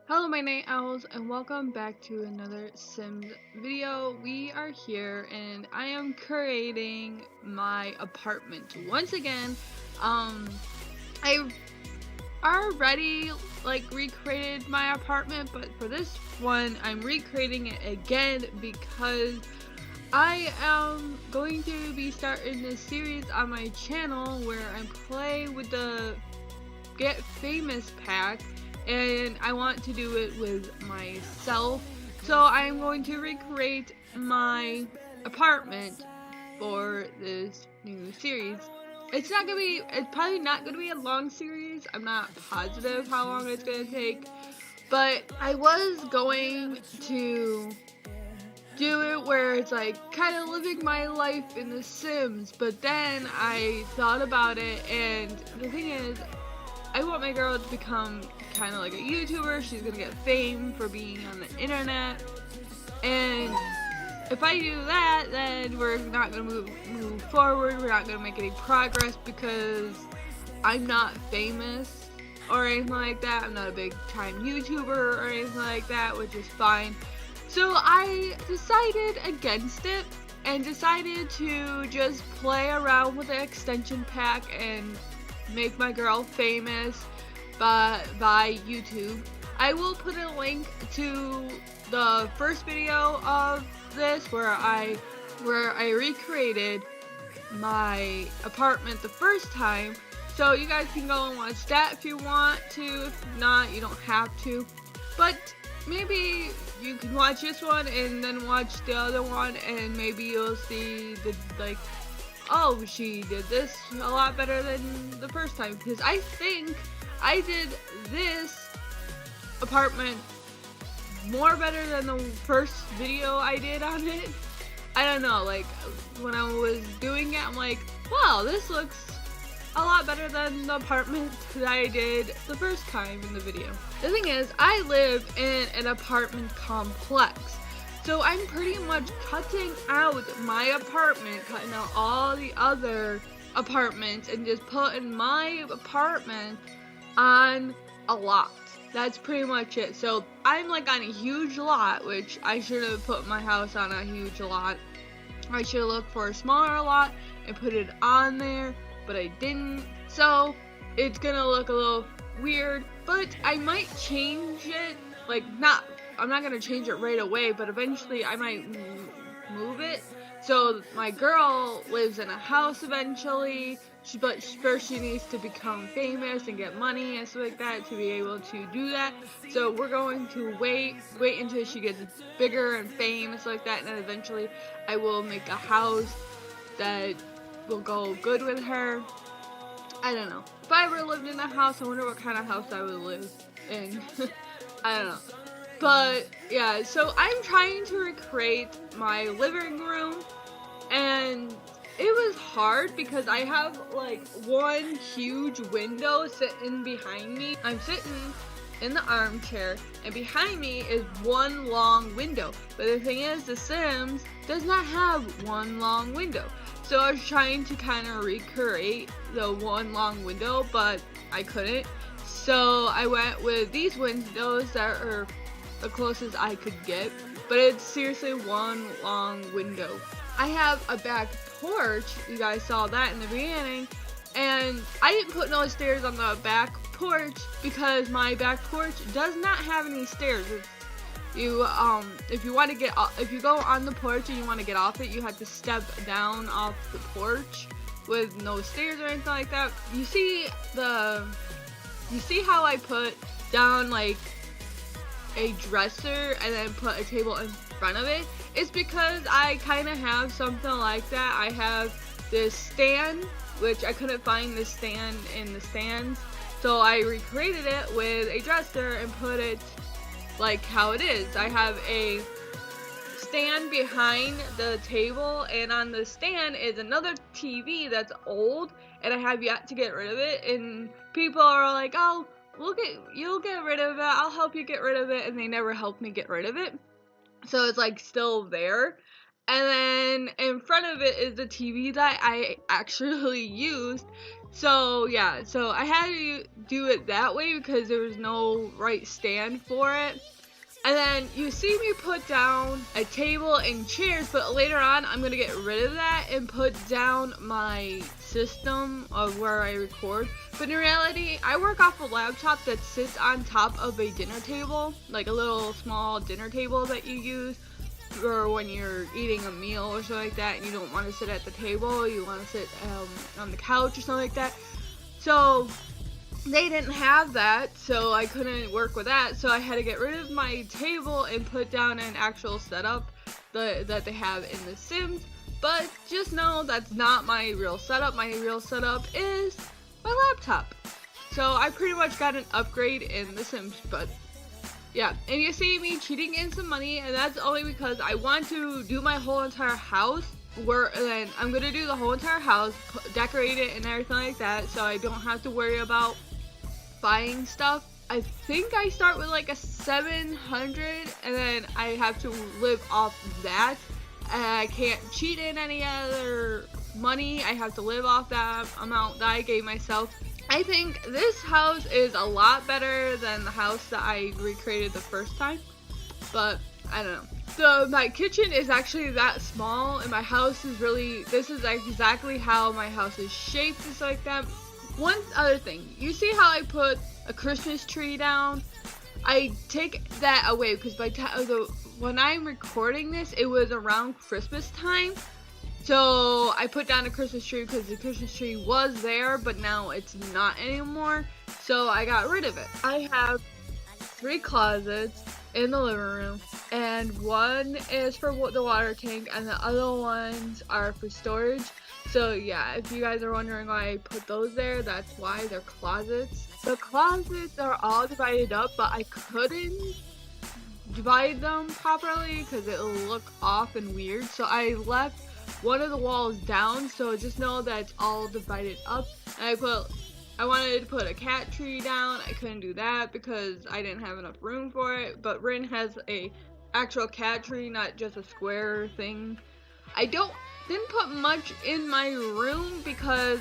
Hello my night owls and welcome back to another Sims video. We are here and I am creating my apartment once again. I've already recreated my apartment, but for this one I'm recreating it again because I am going to be starting this series on my channel where I play with the Get Famous pack, and I want to do it with myself. So I'm going to recreate my apartment for this new series. It's probably not gonna be a long series. I'm not positive how long it's gonna take, but I was going to do it where it's like kind of living my life in The Sims, but then I thought about it, and the thing is, I want my girl to become kind of like a YouTuber. She's gonna get fame for being on the internet, and if I do that, then we're not gonna move forward. We're not gonna make any progress because I'm not famous or anything like that. I'm not a big time YouTuber or anything like that, which is fine. So I decided against it and decided to just play around with the extension pack and make my girl famous by YouTube. I will put a link to the first video of this where I recreated my apartment the first time, so you guys can go and watch that if you want to. If not, you don't have to, but maybe you can watch this one and then watch the other one, and maybe you'll see the oh, she did this a lot better than the first time, because I think I did this apartment more better than the first video I did on it. I don't know, like when I was doing it, I'm like, wow, this looks a lot better than the apartment that I did the first time in the video. The thing is, I live in an apartment complex, so I'm pretty much cutting out my apartment, cutting out all the other apartments, and just putting my apartment on a lot. That's pretty much it. So I'm like on a huge lot, which I should have put my house on a huge lot. I should have looked for a smaller lot and put it on there, but I didn't. So it's gonna look a little weird, but I might change it. I'm not gonna change it right away, but eventually I might move it. So my girl lives in a house eventually, but first she needs to become famous and get money and stuff like that to be able to do that. So we're going to wait until she gets bigger and famous like that, and then eventually I will make a house that will go good with her. I don't know. If I ever lived in a house, I wonder what kind of house I would live in. I don't know. But yeah, so I'm trying to recreate my living room, and it was hard because I have like one huge window sitting behind me. I'm sitting in the armchair, and behind me is one long window. But the thing is, The Sims does not have one long window. So I was trying to kind of recreate the one long window, but I couldn't. So I went with these windows that are the closest I could get, but it's seriously one long window. I have a back porch, you guys saw that in the beginning, and I didn't put no stairs on the back porch because my back porch does not have any stairs. If you go on the porch and you want to get off it, you have to step down off the porch with no stairs or anything like that. You see how I put down like a dresser and then put a table in front of it? It's because I kind of have something like that. I have this stand, which I couldn't find the stand in the stands, so I recreated it with a dresser and put it like how it is. I have a stand behind the table, and on the stand is another TV that's old, and I have yet to get rid of it, and people are like, oh, you'll get rid of it, I'll help you get rid of it, and they never help me get rid of it. So it's like still there. And then in front of it is the TV that I actually used. So yeah, so I had to do it that way because there was no right stand for it. And then you see me put down a table and chairs, but later on I'm gonna get rid of that and put down my system of where I record. But in reality, I work off a laptop that sits on top of a dinner table, like a little small dinner table that you use for when you're eating a meal or something like that and you don't want to sit at the table, you want to sit on the couch or something like that. So they didn't have that, so I couldn't work with that, so I had to get rid of my table and put down an actual setup that they have in The Sims. But just know that's not my real setup. My real setup is my laptop. So I pretty much got an upgrade in The Sims, but yeah. And you see me cheating in some money, and that's only because I want to do my whole entire house. And then I'm gonna do the whole entire house, decorate it and everything like that, so I don't have to worry about buying stuff. I think I start with like a 700 and then I have to live off that. I can't cheat in any other money. I have to live off that amount that I gave myself. I think this house is a lot better than the house that I recreated the first time, but I don't know. So my kitchen is actually that small, and my house is this is exactly how my house is shaped and stuff like that. One other thing, you see how I put a Christmas tree down? I take that away because when I'm recording this, it was around Christmas time. So I put down a Christmas tree because the Christmas tree was there, but now it's not anymore. So I got rid of it. I have 3 closets in the living room, and one is for the water tank, and the other ones are for storage. So yeah, if you guys are wondering why I put those there, that's why. They're closets. The closets are all divided up, but I couldn't divide them properly because it'll look off and weird. So I left one of the walls down, so just know that it's all divided up. And I wanted to put a cat tree down. I couldn't do that because I didn't have enough room for it. But Rin has a actual cat tree, not just a square thing. I didn't put much in my room because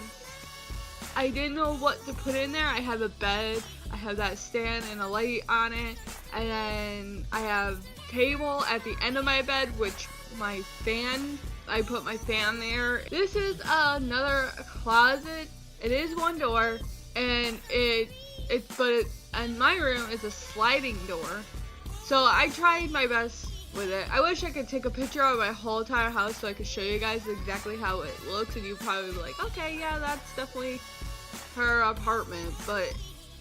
I didn't know what to put in there. I have a bed, I have that stand and a light on it, and then I have table at the end of my bed, which I put my fan there. This is another closet. It is one door, and and my room is a sliding door. So I tried my best with it. I wish I could take a picture of my whole entire house so I could show you guys exactly how it looks, and you'd probably be like, okay, yeah, that's definitely her apartment, but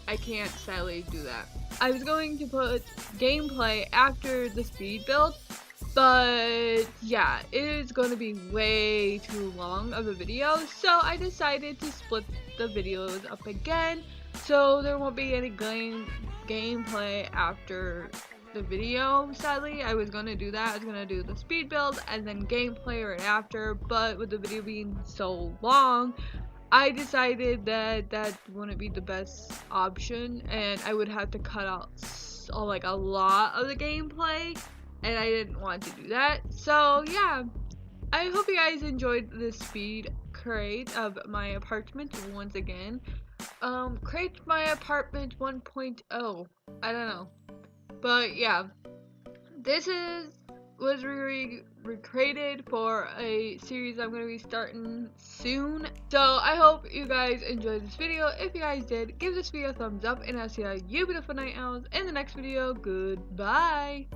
I can't sadly do that. I was going to put gameplay after the speed build, but yeah, it is going to be way too long of a video, so I decided to split the videos up again, so there won't be any gameplay after the video. Sadly, I was going to do that. I was going to do the speed build and then gameplay right after, but with the video being so long, I decided that wouldn't be the best option, and I would have to cut out like a lot of the gameplay, and I didn't want to do that. So yeah, I hope you guys enjoyed this speed crate of my apartment once again. Crate my apartment 1.0. I don't know. But yeah, this was recreated for a series I'm going to be starting soon. So I hope you guys enjoyed this video. If you guys did, give this video a thumbs up, and I'll see you beautiful night owls in the next video. Goodbye.